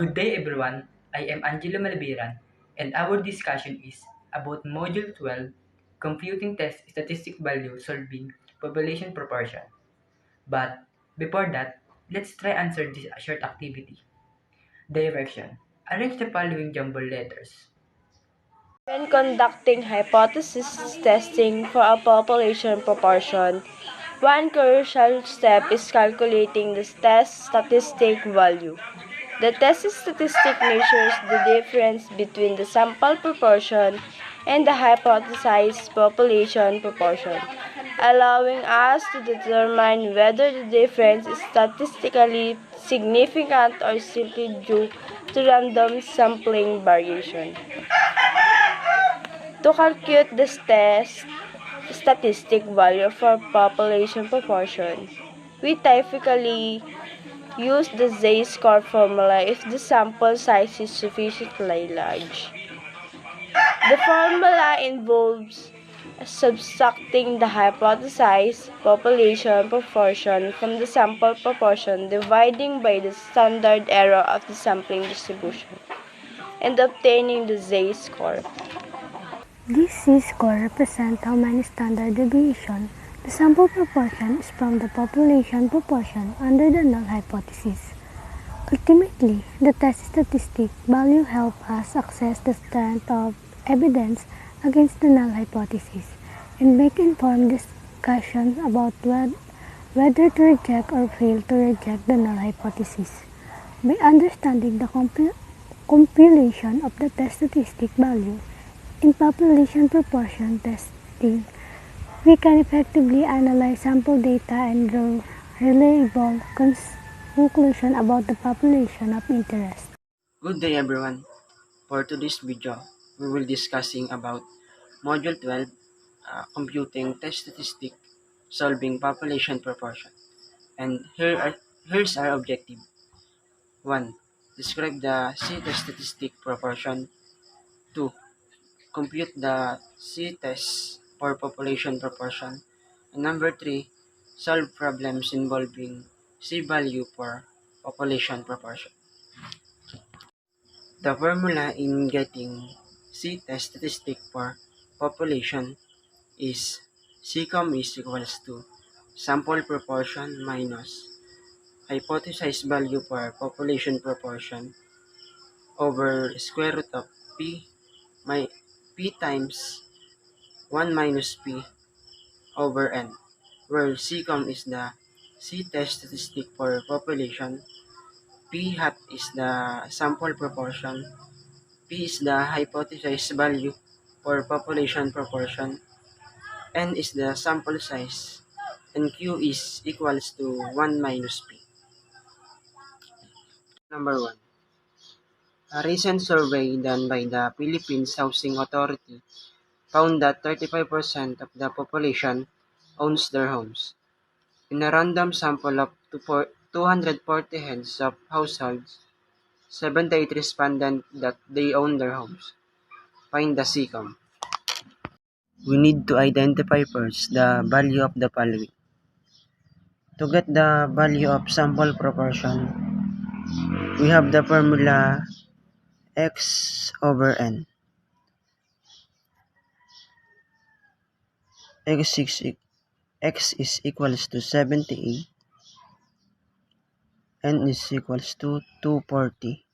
Good day everyone, I am Angelo Malabiran and our discussion is about Module 12, Computing Test Statistic Value Solving Population Proportion. But before that, let's try answer this short activity. Direction. Arrange the following jumbled letters. When conducting hypothesis testing for a population proportion, one crucial step is calculating the test statistic value. The test statistic measures the difference between the sample proportion and the hypothesized population proportion, allowing us to determine whether the difference is statistically significant or simply due to random sampling variation. To calculate the test statistic value for population proportion, we typically use the Z-score formula if the sample size is sufficiently large. The formula involves subtracting the hypothesized population proportion from the sample proportion, dividing by the standard error of the sampling distribution, and obtaining the Z-score. This Z-score represents how many standard deviation the sample proportion is from the population proportion under the null hypothesis. Ultimately, the test statistic value helps us assess the strength of evidence against the null hypothesis and make informed discussions about whether to reject or fail to reject the null hypothesis. By understanding the compilation of the test statistic value in population proportion testing, we can effectively analyze sample data and draw reliable conclusions about the population of interest. Good day everyone. For today's video, we will discussing about Module 12, Computing Test Statistic Solving Population Proportion. And here's our objective. 1. Describe the C-test statistic proportion. 2. Compute the C-test for population proportion. And number 3. Solve problems involving C-value for population proportion. The formula in getting C-test statistic for population is CCOM is equals to sample proportion minus hypothesized value for population proportion over square root of P times 1 minus P over N, where CCOM is the C-test statistic for population, P hat is the sample proportion, P is the hypothesized value for population proportion, N is the sample size, and Q is equals to 1 minus P. Number 1. A recent survey done by the Philippines Housing Authority found that 35% of the population owns their homes. In a random sample of 240 heads of households, 78 responded that they own their homes. Find the CCOM. We need to identify first the value of the following. To get the value of sample proportion, we have the formula x over n. X is equals to 78, n is equals to 240.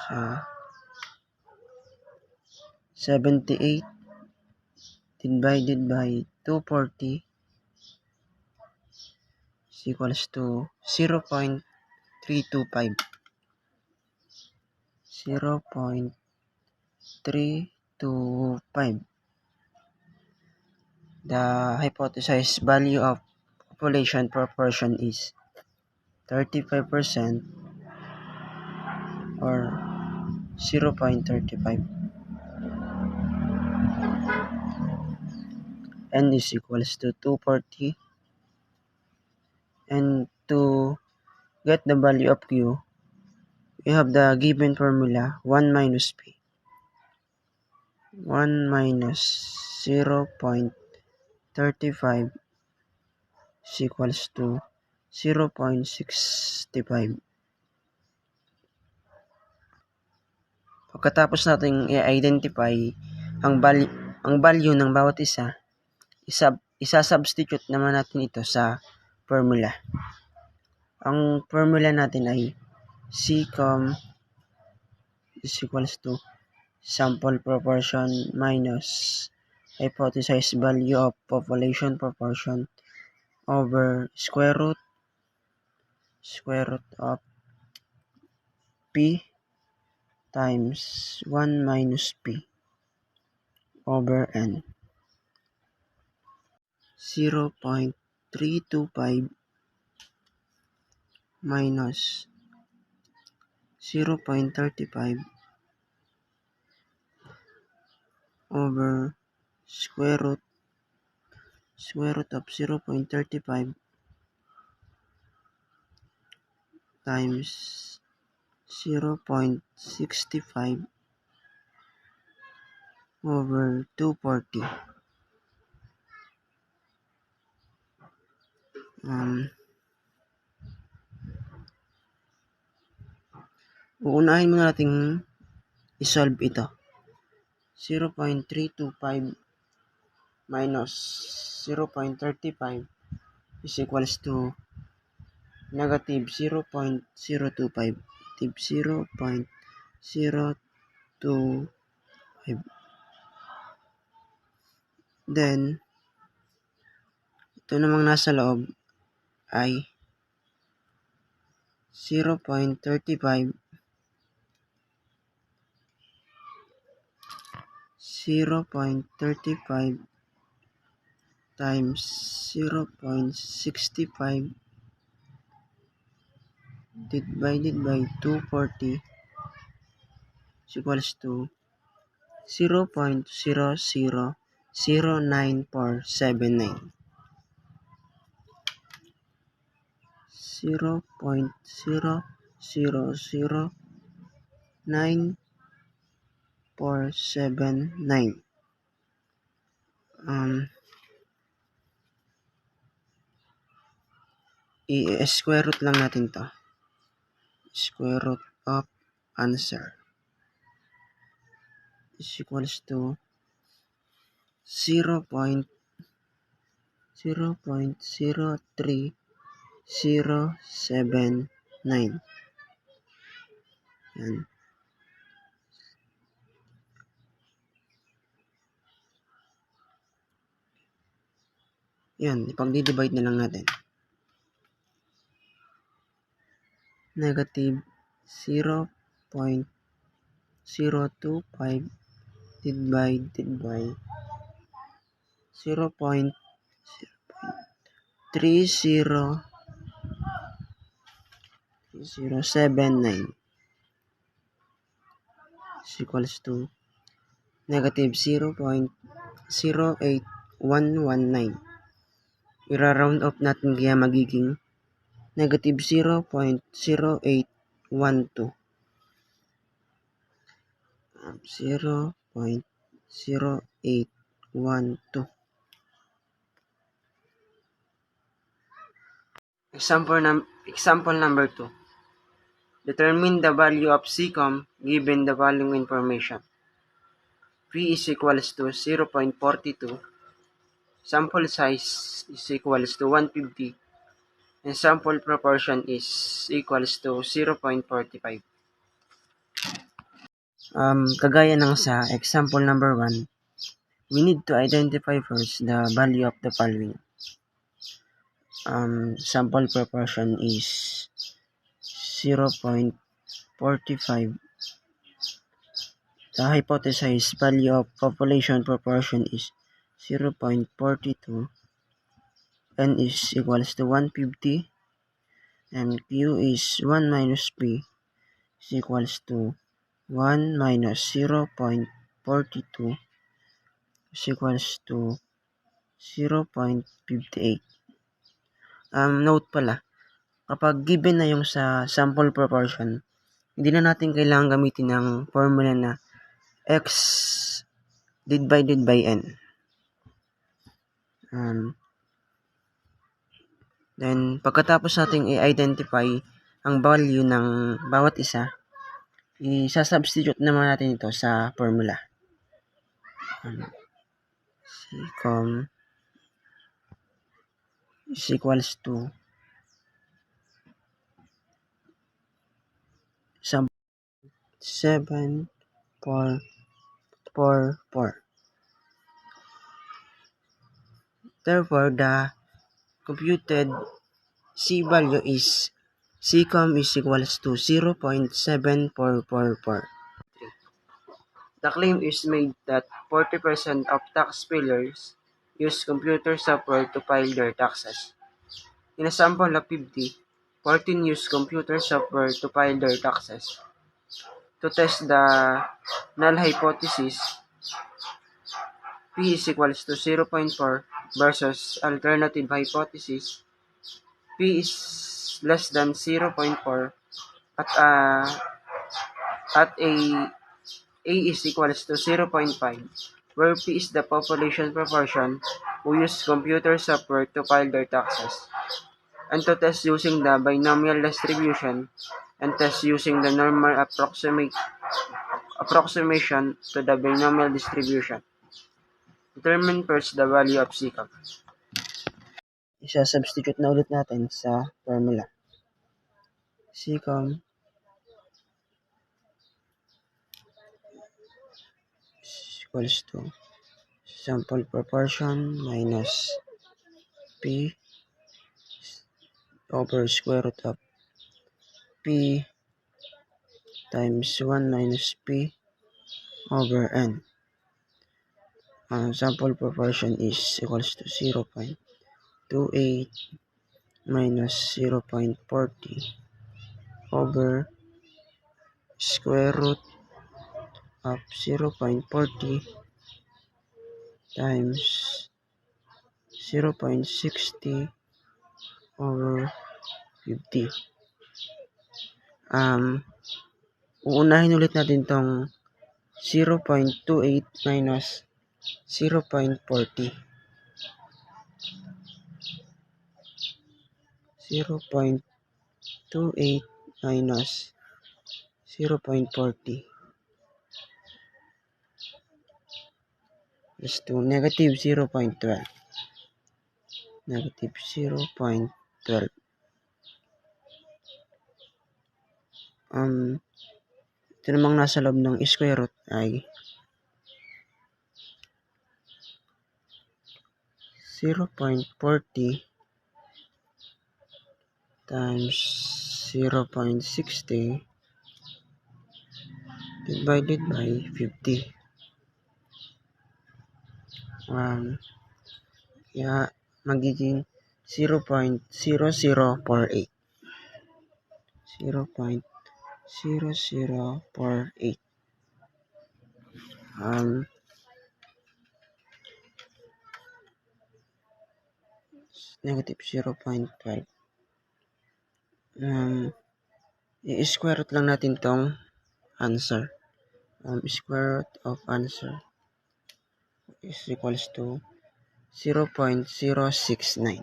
So, 78 divided by 240 is equals to 0.325. 0.325. The hypothesized value of population proportion is 35% or 0.35. N is equals to 240. And to get the value of Q, we have the given formula 1 minus P. 1 minus 0.35 is equals to 0.65. Pagkatapos nating i-identify ang value ng bawat isa, isa-substitute naman natin ito sa formula. Ang formula natin ay CCOM is equals to sample proportion minus hypothesized value of population proportion over square root of P times 1 minus P over N. 0.325 minus 0.35 over square root of 0.35 times 0.65 over 240. Uunahin muna nating isolve ito. 0.325 minus 0.35 is equals to negative 0.025. Negative 0.025. Then, ito namang nasa loob ay 0.35 times 0.65 divided by 240 is equals to 0.0009479. 0.0009479. I-square root lang natin to. Square root of answer is equals to 0.03079. Yan. Yan, ipag-divide na lang natin. Negative 0.025 divided by 0.3079 is equals to negative 0.08119. I-round off natin kaya magiging negative 0.0812. 0.0812. Example number 2. Determine the value of CCOM given the following information. P is equals to 0.42. Sample size is equals to 150. And sample proportion is equals to 0.45. Kagaya ng sa example number 1, we need to identify first the value of the following. Sample proportion is 0.45. The hypothesized value of population proportion is 0.42. N is equals to 150. And Q is 1 minus P is equals to 1 minus 0.42 is equals to 0.58. Note pala, kapag given na yung sa sample proportion, hindi na natin kailangan gamitin ng formula na X divided by N. Then, pagkatapos nating i-identify ang value ng bawat isa, Isa-substitute naman natin ito sa formula. Secom is equals to 7.444. Therefore, the computed C value is Secom is equals to 0.7444. The claim is made that 40% of taxpayers use computer software to file their taxes. In a sample of 50, 14 use computer software to file their taxes. To test the null hypothesis, P is equals to 0.4 versus alternative hypothesis, P is less than 0.4 at A is equals to 0.5, where P is the population proportion who use computer software to file their taxes, and to test using the binomial distribution and test using the normal approximation to the binomial distribution. Determine first the value of Secom. Isa-substitute na ulit natin sa formula. Secom is equals to sample proportion minus P over square root of P times 1 minus P over N. Sample proportion is equals to 0.28 minus 0.40 over square root of 0.40 times 0.60 over 50. Uunahin ulit natin tong 0.28 minus 0.40. 0.28 minus 0.40 is to negative 0.12. Negative 0.12. Ito namang nasa loob ng square root ay 0.40 times 0.60 divided by 50. Kaya magiging 0.0048. 0.0048. Negative 0.12. I-square root lang natin tong answer. Square root of answer is equals to 0.069. 0.069.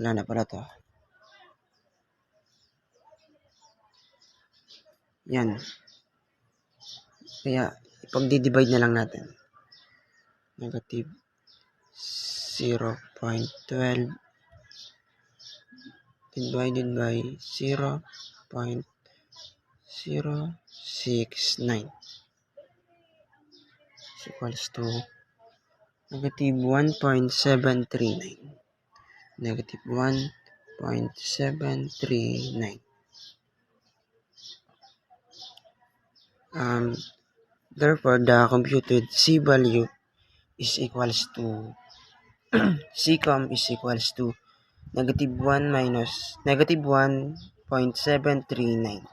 Wala na pala to. Yan. Kaya, ipag-divide na lang natin. Negative 0.12 divided by 0.069 is equals to negative 1.739. Negative 1.739. Therefore, the computed C value is equals to Secom is equals to negative 1 minus negative 1.739.